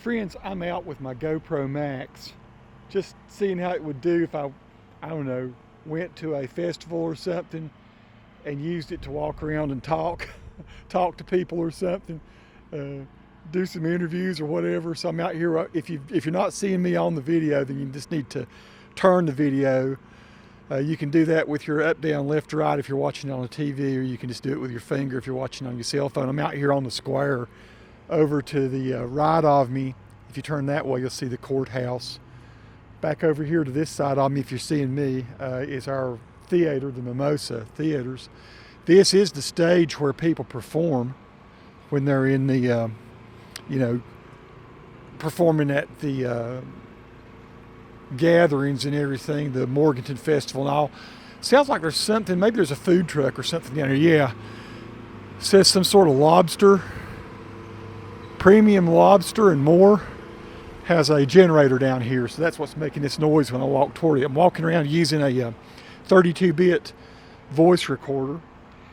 Friends, I'm out with my GoPro Max, just seeing how it would do if I don't know, went to a festival or something and used it to walk around and talk to people or something, do some interviews or whatever. So I'm out here. If you're not seeing me on the video, then you just need to turn the video. You can do that with your up, down, left, right if you're watching on a TV, or you can just do it with your finger if you're watching on your cell phone. I'm out here on the square. Over to the right of me, if you turn that way, you'll see the courthouse. Back over here to this side of me, if you're seeing me, is our theater, the Mimosa Theaters. This is the stage where people perform when they're in the, performing at the gatherings and everything, the Morganton Festival and all. Sounds like there's something, maybe there's a food truck or something down here. Yeah, it says some sort of lobster. Premium Lobster and More has a generator down here, so that's what's making this noise when I walk toward it. I'm walking around using a 32-bit voice recorder.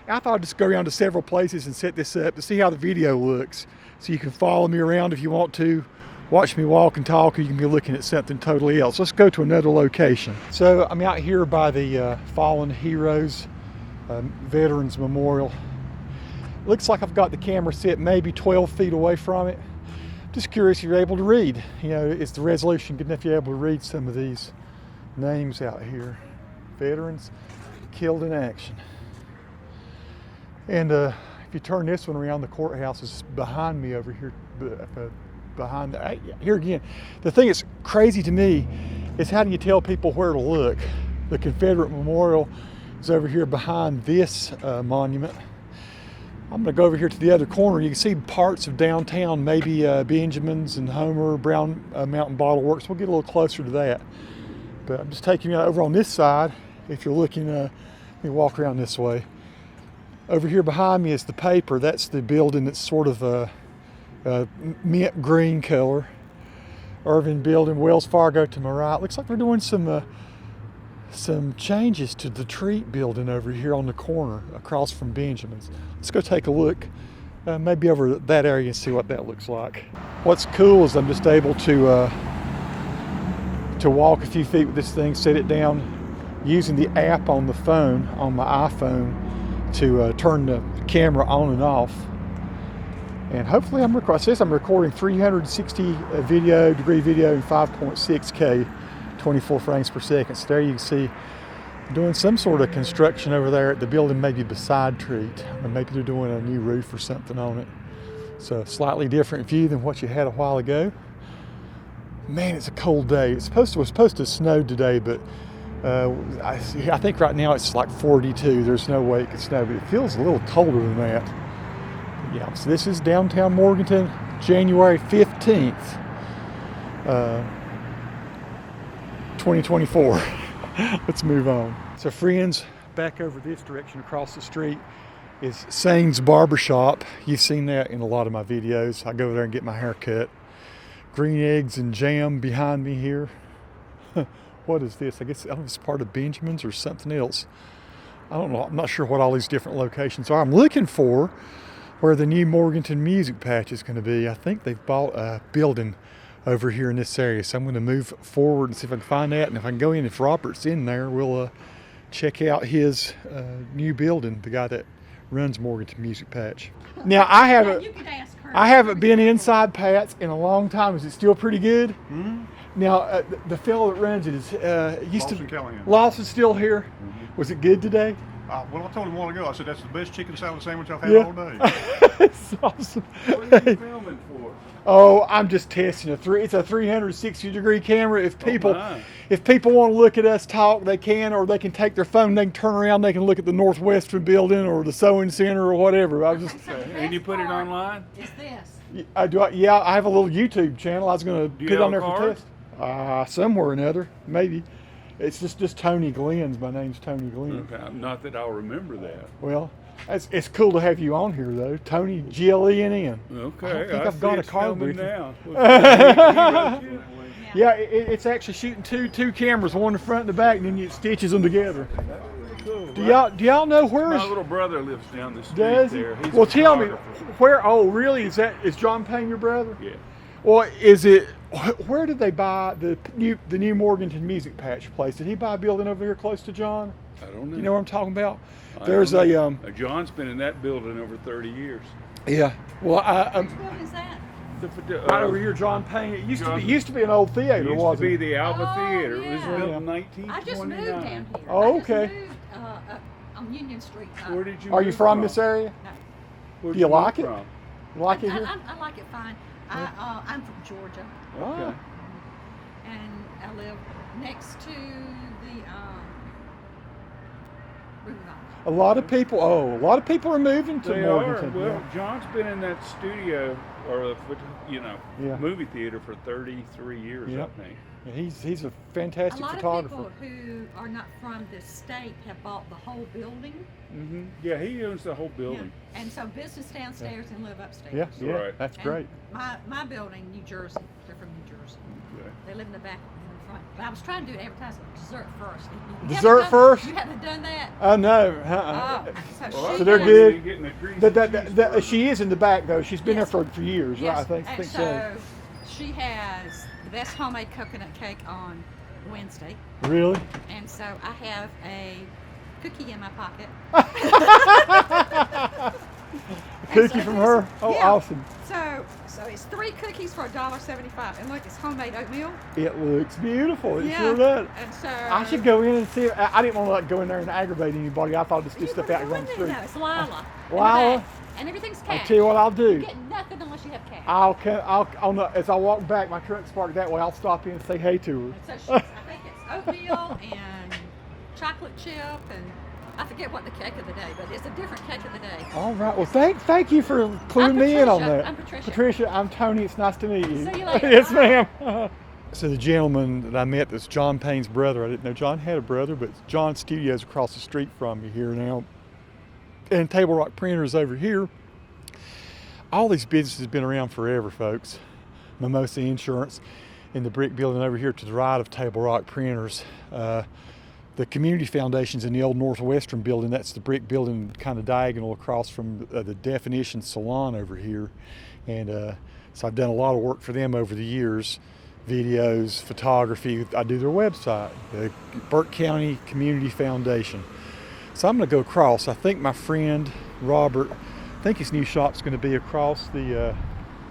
I thought I'd just go around to several places and set this up to see how the video looks, so you can follow me around if you want to, watch me walk and talk, or you can be looking at something totally else. Let's go to another location. So I'm out here by the Fallen Heroes Veterans Memorial. Looks like I've got the camera set maybe 12 feet away from it. Just curious if you're able to read. Is the resolution good enough you're able to read some of these names out here? Veterans killed in action. And if you turn this one around, the courthouse is behind me over here. Here again, the thing that's crazy to me is how do you tell people where to look? The Confederate Memorial is over here behind this monument. I'm going to go over here to the other corner. You can see parts of downtown, maybe Benjamin's and Homer, Brown Mountain Bottle Works. We'll get a little closer to that. But I'm just taking you over on this side. If you're looking, let me walk around this way. Over here behind me is the paper. That's the building that's sort of a mint green color. Irving Building, Wells Fargo to my right. Looks like they're doing some changes to the Treat building over here on the corner across from Benjamin's. Let's go take a look, maybe over that area and see what that looks like. What's cool is I'm just able to walk a few feet with this thing, set it down using the app on the phone, on my iPhone, to turn the camera on and off. And hopefully it says I'm recording 360 degree video in 5.6K. 24 frames per second. So there you can see doing some sort of construction over there at the building, maybe beside Treat, or maybe they're doing a new roof or something on it. So slightly different view than what you had a while ago. Man, it's a cold day. It was supposed to snow today, but I think right now it's like 42. There's no way it could snow, but it feels a little colder than that. Yeah, so this is downtown Morganton, January 15th. 2024. Let's move on. So friends, back over this direction across the street is Sane's Barbershop. You've seen that in a lot of my videos. I go over there and get my hair cut. Green eggs and jam behind me here. What is this? I guess it's part of Benjamin's or something else. I don't know. I'm not sure what all these different locations are. I'm looking for where the new Morganton Music Patch is going to be. I think they've bought a building over here in this area, so I'm going to move forward and see if I can find that, and if I can go in, if Robert's in there, we'll check out his new building, the guy that runs Morganton Music Patch. Now I haven't been inside Pat's in a long time. Is it still pretty good? Mm-hmm. Now the fellow that runs it is Lawson's still here. Mm-hmm. Was it good today? Well, I told him a while ago, I said, that's the best chicken salad sandwich I've had all day. It's awesome. What are you filming for? Oh, I'm just testing it's a 360 degree camera. If people want to look at us talk, they can, or they can take their phone, they can turn around, they can look at the Northwestern building or the sewing center or whatever. And you put it online? Is this? I have a little YouTube channel. I was going to put it on there for test. Somewhere or another, maybe. It's just Tony Glenn's. My name's Tony Glenn. Okay, not that I'll remember that. Well, it's cool to have you on here, though. Tony G-L-E-N-N. Okay. I think I've got a card with now. Yeah, it's actually shooting two cameras, one in the front and the back, and then it stitches them together. Cool, do y'all know where's... My little brother lives down the street there. He's well, tell me, where... Oh, really? Is John Payne your brother? Yeah. Well, is it? Where did they buy the new Morganton Music Patch place? Did he buy a building over here close to John? I don't know. You know what I'm talking about? I There's don't a know. John's been in that building over 30 years. yeah. Well, Which building is that? right over here, John Payne. It John- used to be an old theater, It used to wasn't be it? the Alba Oh, Theater. It was yeah. built Yeah. in 1929. I just moved down here. Oh, I just okay. moved, up on Union Street. Where did you Are you move from this area? No. Where'd Do you move like it? from? You like it here? I like it fine. I'm from Georgia, Ah. and I live next to the River Valley. A lot of people. Oh, a lot of people are moving to They are. Morganton. Well, John's been in that studio or Yeah. movie theater for 33 years, Yep. I think. Yeah, he's a A fantastic lot photographer. of people who are not from this state have bought the whole building. Hmm. Yeah, he owns the whole building. Yeah. And so business downstairs and live upstairs. Yeah, yeah, Right. that's And great. My building, New Jersey. They're from New Jersey. Okay. They live in the back and in the front. But I was trying to do an advertisement. Dessert first. You Dessert haven't done- first? You haven't done that. Oh no. Oh, Well, she So they're has- good. You're getting a greasy That cheeseburger. she is in the back though. She's been Yes. there for years, Yes, right? I and think so so. she has the best homemade coconut cake on Wednesday, Really? and so I have a cookie in my pocket. Cookie from her? Oh, yeah. awesome. So it's 3 cookies for $1.75, and look, it's homemade oatmeal. It looks beautiful. It Yeah. sure does. And so I should go in and see it. I didn't want to like go in there and aggravate anybody. I thought just do You stuff put out it on the in there, street. though. It's Lila. in the Lila? back, and everything's I'll cash. tell you what I'll You do. get nothing unless you have cash. As I walk back, my truck's parked that way. I'll stop in and say hey to And so I think it's oatmeal and chocolate chip, and I forget what the cake of the day, but it's a different cake of the day. her. All right. Well, thank you for cluing me in on Patricia. that. I'm Patricia. Patricia, I'm Tony. It's nice to meet you. See you later. Yes, Bye. ma'am. So the gentleman that I met, that's John Payne's brother. I didn't know John had a brother, but John's studio's across the street from me here now, and Table Rock Printers over here. All these businesses have been around forever, folks. Mimosa Insurance in the brick building over here to the right of Table Rock Printers. The community foundation's in the old Northwestern building. That's the brick building kind of diagonal across from the Definition Salon over here. And so I've done a lot of work for them over the years. Videos, photography. I do their website, the Burke County Community Foundation. So I'm going to go across. I think my friend Robert, I think his new shop's going to be across the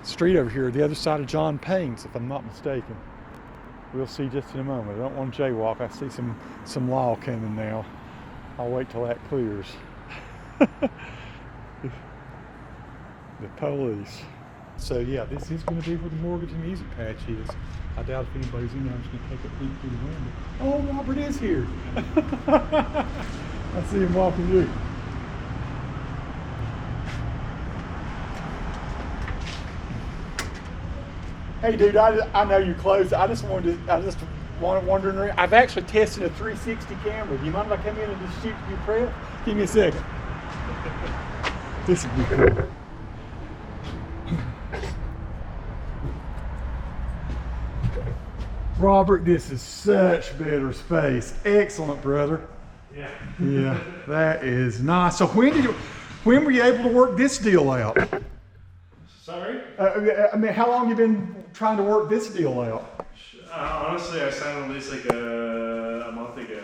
street over here, the other side of John Payne's, if I'm not mistaken. We'll see just in a moment. I don't want to jaywalk. I see some law coming now. I'll wait till that clears. The police. So yeah, this is going to be where the Morganton Music Patch is. I doubt if anybody's in there. I'm just going to take a peek through the window. Oh, Robert is here. I see him walking through. Hey, dude, I know you're closed. I just wondering. I've actually tested a 360 camera. Do you mind if I come in and just shoot your prep? Give me a second. This would be cool. Robert, this is such better space. Excellent, brother. Yeah. Yeah, that is nice. So when were you able to work this deal out? Sorry? I mean, how long you been trying to work this deal out? Honestly, I signed a lease like a month ago.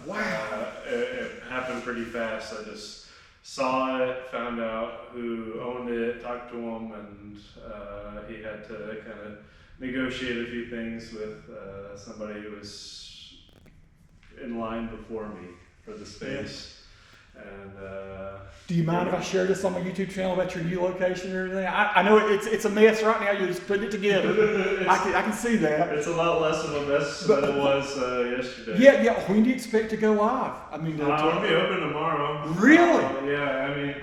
Wow. It happened pretty fast. I just saw it, found out who owned it, talked to him, and he had to kind of negotiate a few things with somebody who was in line before me for the space. And Do you mind if I share this on my YouTube channel about your new location and everything? I know it's a mess right now. You're just putting it together. I can see that. it's a lot less of a mess than it was yesterday. Yeah. When do you expect to go live? I mean, I'll be open tomorrow. Really? Yeah, I mean,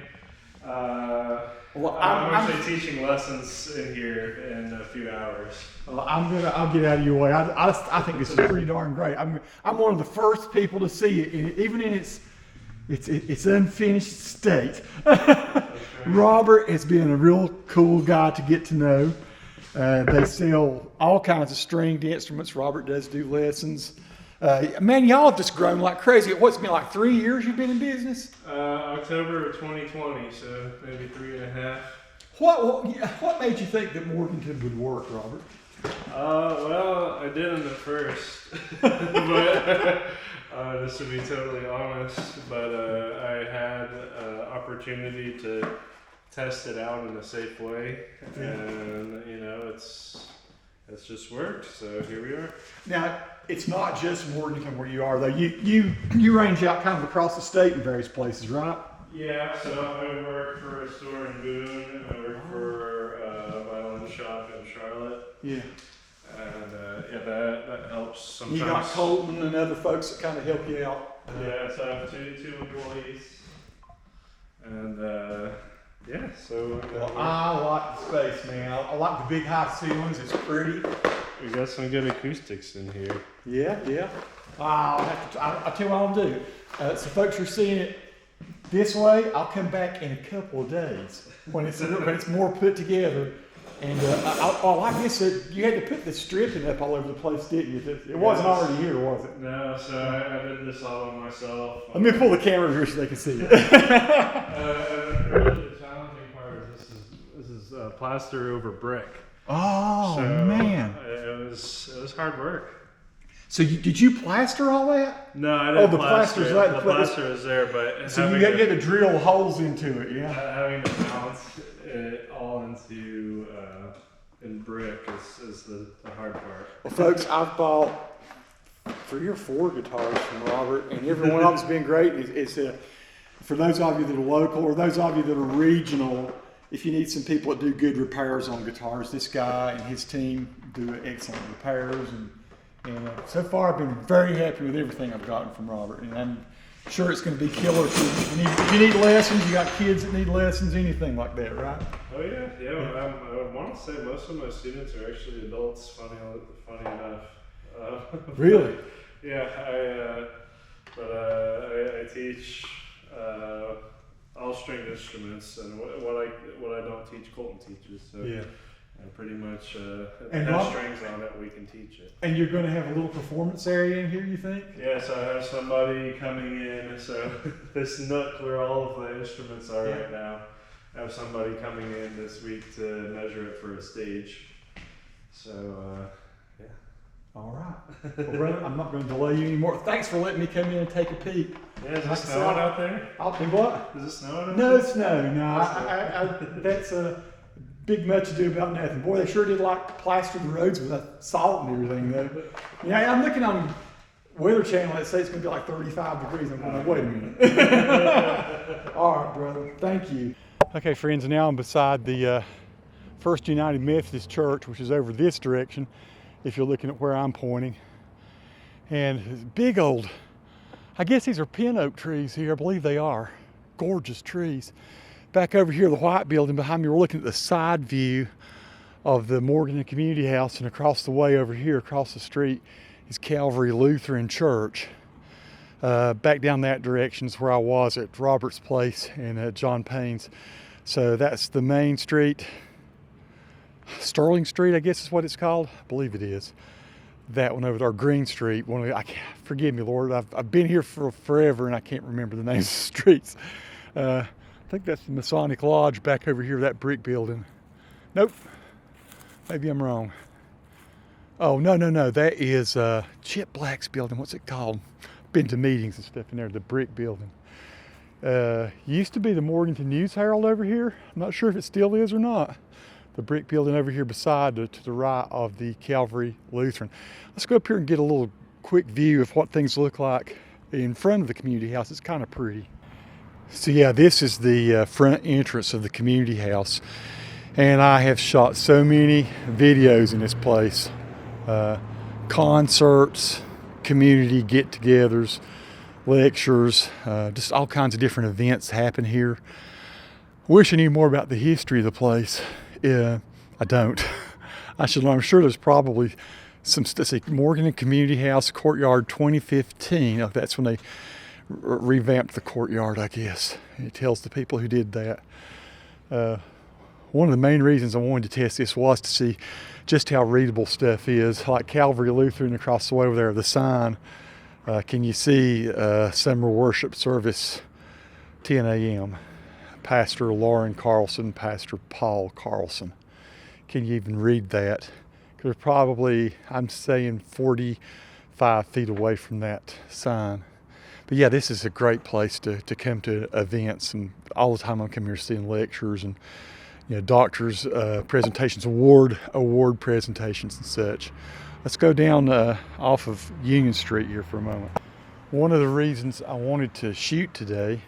Well, I'm actually teaching lessons in here in a few hours. I'll get out of your way. I think this is pretty darn great. I'm one of the first people to see it, even in its unfinished state. Robert has been a real cool guy to get to know. They sell all kinds of stringed instruments. Robert does do lessons. Man, y'all have just grown like crazy. What's it been like 3 years you've been in business? October of 2020, so maybe 3.5. What made you think that Morganton would work, Robert? Well, I didn't at first, but just to be totally honest, but I had opportunity to test it out in a safe way, and it's just worked. So here we are. Now, it's not just Morganton where you are, though. You range out kind of across the state in various places, right? Yeah, so I work for a store in Boone. I work for a violin shop in Charlotte. Yeah. And that helps sometimes. You got Colton and other folks that kind of help you out. Yeah, so I have two employees. And so. Well, I like the space, man. I like the big high ceilings. It's pretty. We got some good acoustics in here. Yeah. I'll tell you what I'll do. So folks are seeing it this way. I'll come back in a couple of days when it's more put together. And I like this. You had to put the stripping up all over the place, didn't you? It wasn't already here, was it? No, so I did this all on myself. Let me pull the camera over here so they can see it. Really the challenging part is this is plaster over brick. Oh, So, man. It was hard work. So did you plaster all that? No, I didn't the plaster plaster's it. right. The plaster is there, but So having you had to drill holes into it, yeah? having to balance it all into in brick is the hard part. Well, folks, I've bought 3 or 4 guitars from Robert, and every one of them's been great. It's for those of you that are local or those of you that are regional, if you need some people that do good repairs on guitars, this guy and his team do excellent repairs. And so far, I've been very happy with everything I've gotten from Robert, and I'm sure it's going to be killer. If you need lessons, you got kids that need lessons, anything like that, right? Oh yeah. I want to say most of my students are actually adults. Funny enough. Really? Yeah. I teach all stringed instruments, and what I don't teach, Colton teaches. So Yeah. pretty much if And it has Rob- strings on it, we can teach it. And you're going to have a little performance area in here, you think? Yeah, so I have somebody coming in. So this nook where all of the instruments are right now, I have somebody coming in this week to measure it for a stage. So yeah. All right. Well, brother, I'm not going to delay you anymore. Thanks for letting me come in and take a peek. Yeah, is it snowing out there? I'll do what? Is it snowing out No, there? it's no. That's a big much ado about nothing. Boy, they sure did like to plaster the roads with that salt and everything, though. Yeah, I'm looking on Weather Channel. It says it's going to be like 35 degrees. I'm going, wait a minute. All right, brother. Thank you. Okay, friends. Now I'm beside the First United Methodist Church, which is over this direction, if you're looking at where I'm pointing. And big old, I guess these are pin oak trees here. I believe they are. Gorgeous trees. Back over here, the white building behind me, we're looking at the side view of the Morganton Community House, and across the way over here, across the street, is Calvary Lutheran Church. Back down that direction is where I was at Robert's place and John Payne's. So that's the main street. Sterling Street, I guess is what it's called. I believe it is. That one over there, Green Street. Forgive me, Lord. I've been here for forever and I can't remember the names of the streets. I think that's the Masonic Lodge back over here, that brick building. Nope. Maybe I'm wrong. Oh, no. That is Chip Black's building. What's it called? Been to meetings and stuff in there, the brick building. Used to be the Morganton News Herald over here. I'm not sure if it still is or not. The brick building over here beside to the right of the Calvary Lutheran. Let's go up here and get a little quick view of what things look like in front of the community house. It's kind of pretty. So yeah, this is the front entrance of the community house. And I have shot so many videos in this place. Concerts, community get-togethers, lectures, just all kinds of different events happen here. Wish I knew more about the history of the place. I don't. I should. I'm sure there's probably some stuff. Morganton Community House Courtyard 2015. Oh, that's when they revamped the courtyard, I guess. It tells the people who did that. One of the main reasons I wanted to test this was to see just how readable stuff is. Like Calvary Lutheran across the way over there, the sign. Can you see summer worship service 10 a.m.? Pastor Lauren Carlson, Pastor Paul Carlson. Can you even read that? Because probably, I'm saying 45 feet away from that sign. But yeah, this is a great place to come to events, and all the time I'm coming here seeing lectures and doctors' presentations, award presentations and such. Let's go down off of Union Street here for a moment. One of the reasons I wanted to shoot today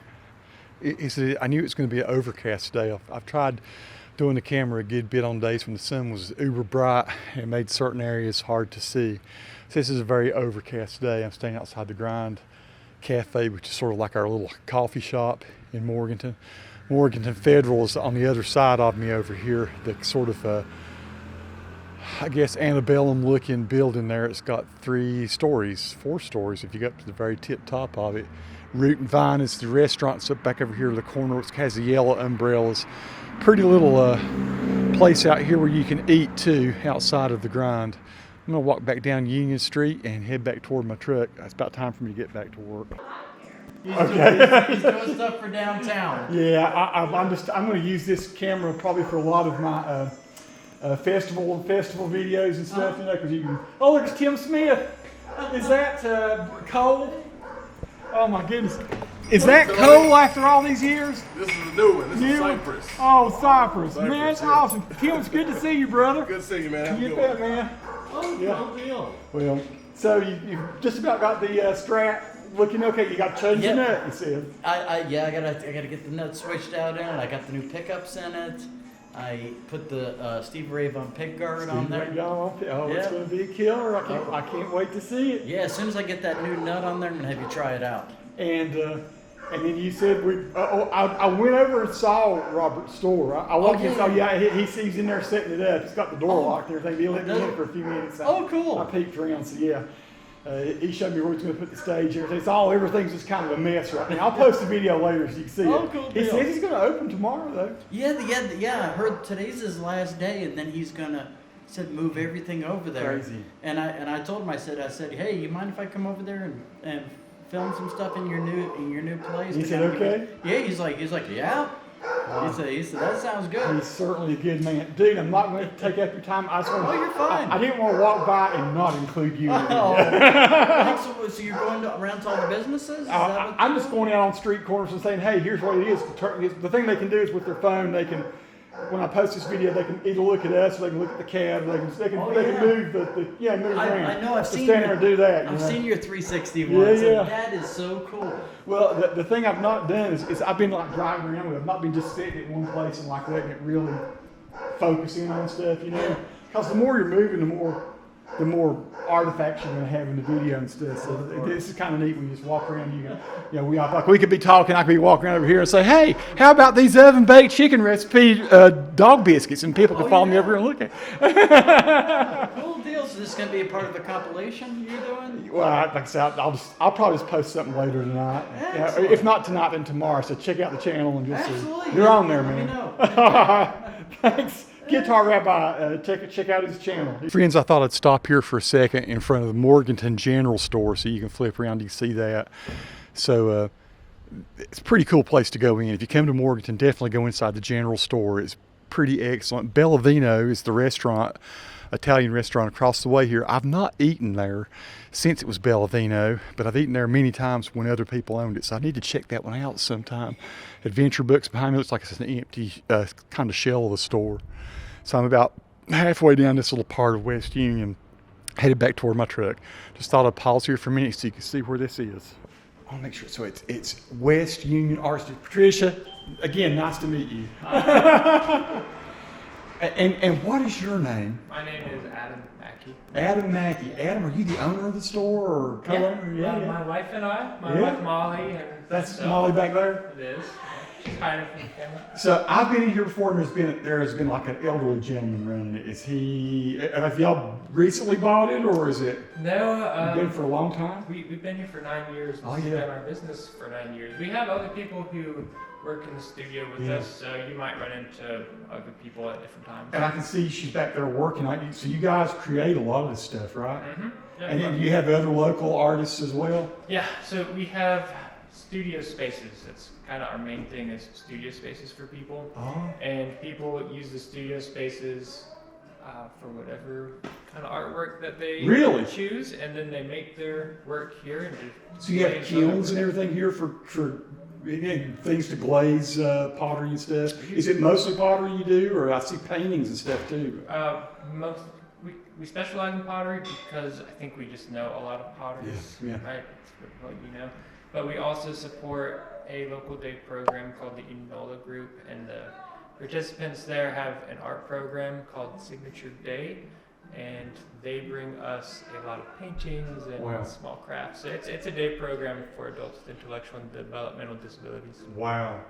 is that I knew it was going to be an overcast day. I've tried doing the camera a good bit on days when the sun was uber bright and made certain areas hard to see. So this is a very overcast day. I'm staying outside the Grind Cafe, which is sort of like our little coffee shop in Morganton. Morganton Federal is on the other side of me over here. The sort of, I guess, antebellum looking building there. It's got 4 stories if you go up to the very tip top of it. Root and Vine is the restaurant. Up back over here in the corner, which has the yellow umbrellas. Pretty little place out here where you can eat too, outside of the Grind. I'm gonna walk back down Union Street and head back toward my truck. It's about time for me to get back to work. He's doing stuff for downtown. Yeah, I'm going to use this camera probably for a lot of my festival videos and stuff. Because you can. Oh, look, it's Tim Smith. Is that Cole? Oh my goodness. Is that Cole after all these years? This is a new one. This is Cypress. Oh, Cypress. Man, that's awesome. Tim, it's good to see you, brother. Good to see you, man. Have a You good get one. that, man. Oh, Yeah. no deal. Well, so you've just about got the strap looking okay. You got to change the nut, you said. I gotta get the nut switched out in it. I got the new pickups in it. I put the Steve Ray Von Pig guard on there. Oh, it's Yeah. going to be a killer. I can't wait to see it. Yeah, as soon as I get that new nut on there, I'm gonna have you try it out. And then you said I went over and saw Robert's store. I walked in and saw he's in there setting it up. He's got the door locked and everything. He let me in for a few minutes. Cool. I peeked around. So yeah. He showed me where he's going to put the stage and everything. Everything's just kind of a mess right now. I'll post a video later so you can see it. Cool He deal. says he's going to open tomorrow though. Yeah. I heard today's his last day, and then he's gonna move everything over there. Crazy. And I told him I said, hey, you mind if I come over there and film some stuff in your new place? He to said, kind of give okay. it- Yeah. He's like yeah. He said that sounds good. He's certainly a good man. Dude, I'm not going to take up your time. I just want Oh, you're fine. I didn't want to walk by and not include you. Oh, so you're going around to all the businesses? Is that what I'm you're just doing? going out on street corners and saying, hey, here's what it is. The thing they can do is with their phone, they can, when I post this video, they can either look at us, or they can look at the cab, they can move move around. I know. I've Just seen stand there and do that. I've seen your 360 Yeah, ones. yeah. And that is so cool. Well, the thing I've not done is I've been like driving around with it. I've not been just sitting at one place and like letting it really focus in on stuff, Because the more you're moving, the more artifacts you're going to have in the video and stuff. So this is kind of neat when you just walk around. We could be talking. I could be walking around over here and say, "Hey, how about these oven baked chicken recipe dog biscuits?" And people can follow me over here and look at it. Cool deal. So this is going to be a part of the compilation you're doing? Well, like I said, I'll probably just post something later tonight. Excellent. If not tonight, then tomorrow. So check out the channel and you'll Absolutely. see. You're on there, Let me man. know. Thanks. Guitar Rabbi, check out his channel. Friends, I thought I'd stop here for a second in front of the Morganton General Store so you can flip around and see that. So it's a pretty cool place to go in. If you come to Morganton, definitely go inside the General Store. It's pretty excellent. Bellavino is the restaurant, Italian restaurant across the way here. I've not eaten there since it was Bellavino, but I've eaten there many times when other people owned it, so I need to check that one out sometime. Adventure Books behind me looks like it's an empty kind of shell of a store. So I'm about halfway down this little part of West Union, headed back toward my truck. Just thought I'd pause here for a minute so you can see where this is. I want to make sure. So it's West Union Arts. Patricia, again, nice to meet you. And what is your name? My name is Adam Mackey. Adam Mackey. Adam, are you the owner of the store or co-owner? My wife and I, my wife Molly, and That's so Molly back there. It is. She's hiding from the camera. So I've been in here before, and there has been like an elderly gentleman running it. Have y'all recently bought it, or is it No, been for a long time? we've been here for 9 years. This Oh, has yeah. been our business for 9 years. We have other people who work in the studio with Yeah. us, so you might run into other people at different times. And I can see she's back there working. So you guys create a lot of this stuff, right? Mm-hmm. Yeah, And then you have other local artists as well. yeah, so we have studio spaces. That's kind of our main thing, is studio spaces for people. Oh. And people use the studio spaces for whatever kind of artwork that they Really? choose, and then they make their work here. And So you have kilns and everything here for things to glaze pottery and stuff. Is it mostly pottery you do, or I see paintings and stuff too? We specialize in pottery because I think we just know a lot of potters, Yeah. right? That's what you know. But we also support a local day program called the Enola Group, and the participants there have an art program called Signature Day, and they bring us a lot of paintings and Wow. small crafts. So it's a day program for adults with intellectual and developmental disabilities. Wow.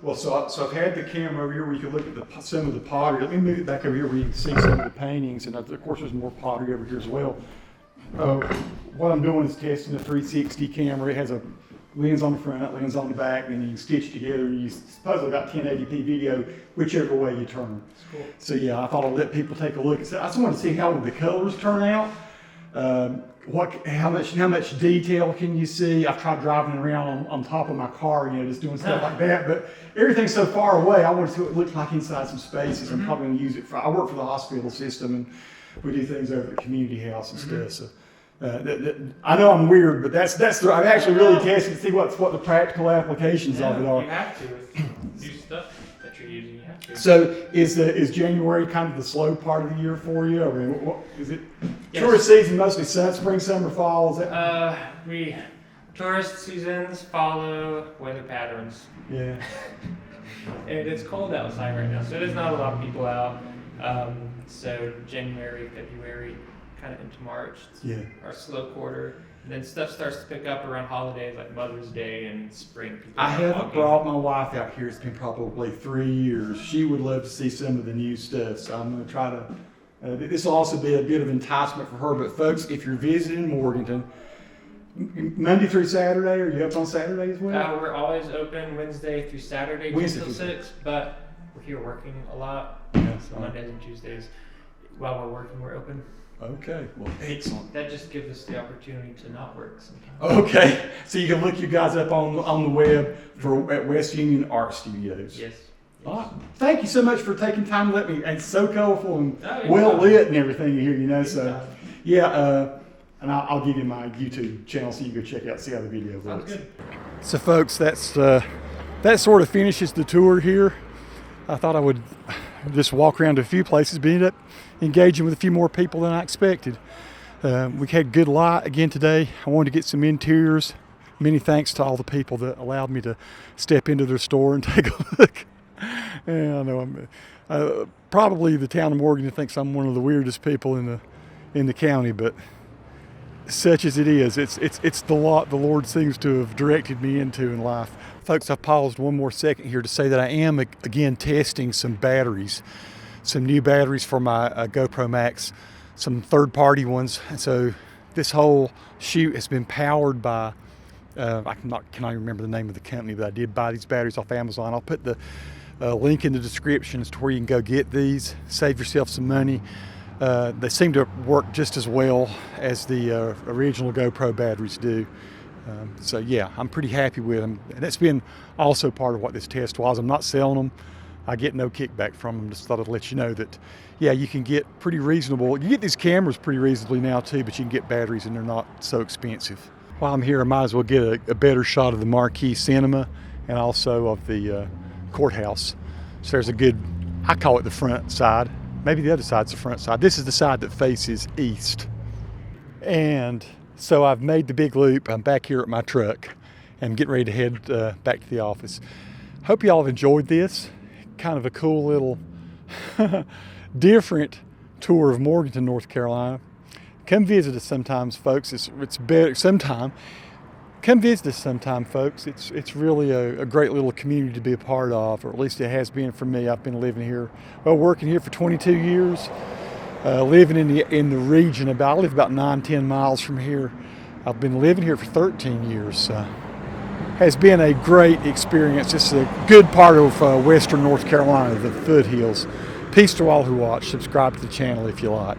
Well, so I've had the camera over here where you can look at some of the pottery. Let me move it back over here where you can see some of the paintings, and of course there's more pottery over here as well. What I'm doing is testing the 360 camera. It has a lens on the front, lens on the back, and you can stitch together. And you supposedly got 1080p video, whichever way you turn. It's cool. So yeah, I thought I'd let people take a look. I just want to see how the colors turn out. How much detail can you see? I've tried driving around on top of my car, just doing stuff like that. But everything's so far away. I want to see what it looks like inside some spaces. I'm probably going to use it I work for the hospital system, and we do things over at the community house and stuff. So. I know I'm weird, but I'm actually really testing to see what the practical applications of it are. You have to. With new stuff that you're using, you have to. So is January kind of the slow part of the year for you? I mean, what is it? Yes. Tourist season mostly spring, summer, fall. Is that? Tourist seasons follow weather patterns. Yeah. And it's cold outside right now, so there's not a lot of people out. So January, February, kind of into March, our slow quarter. And then stuff starts to pick up around holidays like Mother's Day and spring. I haven't brought my wife out here. It's been probably 3 years. She would love to see some of the new stuff, so I'm going to try to. This will also be a bit of enticement for her. But folks, if you're visiting Morganton, Monday through Saturday, are you up on Saturday as well? We're always open Wednesday through Saturday, 10 till 6, but we're here working a lot. So Mondays and Tuesdays, while we're working, we're open. Okay, well, excellent. That just gives us the opportunity to not work sometimes. Okay, so you can look you guys up on the web at West Union Art Studios. Yes. All right. Thank you so much for taking time to let me. It's so colorful and you're well welcome. lit and everything here, So, Anytime. yeah. And I'll give you my YouTube channel so you can go check out, see how the video Sounds looks. good. So, folks, that sort of finishes the tour here. I thought I would just walk around to a few places, but ended up engaging with a few more people than I expected. We had good light again today. I wanted to get some interiors. Many thanks to all the people that allowed me to step into their store and take a look. Yeah, I know probably the town of Morganton thinks I'm one of the weirdest people in the county, but such as it is, it's the lot the Lord seems to have directed me into in life. Folks, I've paused one more second here to say that I am again testing some batteries, some new batteries for my GoPro Max, some third-party ones. And so this whole shoot has been powered by, I cannot remember the name of the company, but I did buy these batteries off Amazon. I'll put the link in the description as to where you can go get these, save yourself some money. They seem to work just as well as the original GoPro batteries do. So yeah, I'm pretty happy with them. And that's been also part of what this test was. I'm not selling them. I get no kickback from them. Just thought I'd let you know that, yeah, you can get pretty reasonable. You get these cameras pretty reasonably now too, but you can get batteries and they're not so expensive. While I'm here, I might as well get a better shot of the Marquee Cinema and also of the courthouse. So there's a good, I call it the front side. Maybe the other side's the front side. This is the side that faces east. And so I've made the big loop. I'm back here at my truck and getting ready to head back to the office. Hope y'all have enjoyed this. Kind of a cool little different tour of Morganton, North Carolina. Come visit us sometimes, folks. It's better sometime. Come visit us sometime, folks. It's really a great little community to be a part of, or at least it has been for me. I've been living here, working here for 22 years, living in the region. I live about 9-10 miles from here. I've been living here for 13 years. Has been a great experience. It's a good part of western North Carolina, the foothills. Peace to all who watch. Subscribe to the channel if you like.